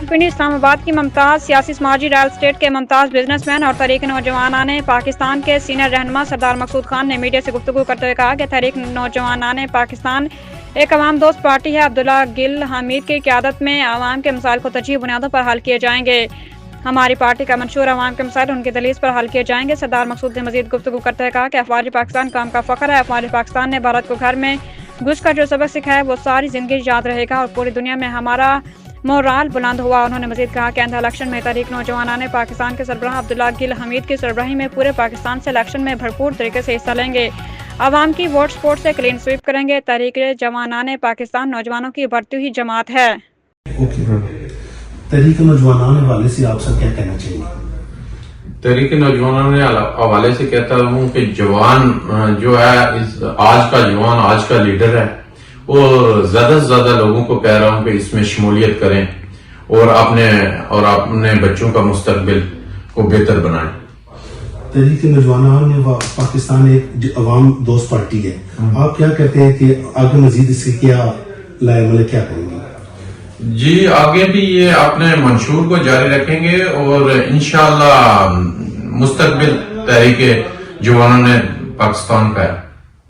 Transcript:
रावलपिंडी इस्लामाबाद की मुमताज़ सियासी समाजी रियल एस्टेट के मुमताज़ बिजनेसमैन और तहरीक नौजवानाने पाकिस्तान के सीनियर रहनुमा सरदार मकसूद खान ने मीडिया से गुफ्तगू करते हुए कहा कि तहरीक नौजवानाने पाकिस्तान एक अवाम दोस्त पार्टी है। अब्दुल्ला गिल हमीद की क़यादत में अवाम के मसाइल को तरजीही बुनियादों पर हल किए जाएंगे। हमारी पार्टी का मंशूर अवाम के मसाइल उनकी दलील पर हल किए जाएंगे। सरदार मकसूद ने मजीद गुफ्तगू करते हुए कहा कि अफवाज पाकिस्तान काम का फ़ख्र है। अफवाज पाकिस्तान ने भारत को घर में घुस कर जो सबक सिखाया वो सारी ज़िंदगी याद रहेगा और पूरी दुनिया में हमारा मोराल बुलंद हुआ। उन्होंने मजीद कहा कि आइंदा इलेक्शन में तहरीक नौजवानाने पाकिस्तान के सरबराह अब्दुल्ला गिल हमीद की सरबराही में पूरे पाकिस्तान से इलेक्शन में भरपूर तरीके से हिस्सा लेंगे। अवाम की वोट सपोर्ट से क्लीन स्वीप करेंगे। तहरीक जवानाने पाकिस्तान नौजवानों की बढ़ती हुई जमात है। तहरीक नौजवान हवाले से आप सब क्या कहना चाहिए? तहरीक नौजवानों के हवाले से कहता हूँ कि जवान जो है आज का जवान आज का लीडर है और ज्यादा से ज्यादा लोगों को कह रहा हूँ कि इसमें शमूलियत करें और अपने बच्चों का मुस्तकबिल को बेहतर बनाएं। तहरीक नौजवान में पाकिस्तान एक अवाम दोस्त पार्टी है, आप क्या कहते हैं कि आगे मजीद इससे क्या क्या करेंगे? जी आगे भी ये अपने मंशूर को जारी रखेंगे और इंशाअल्लाह मुस्तकबिल तहरीक जवानों ने पाकिस्तान का है।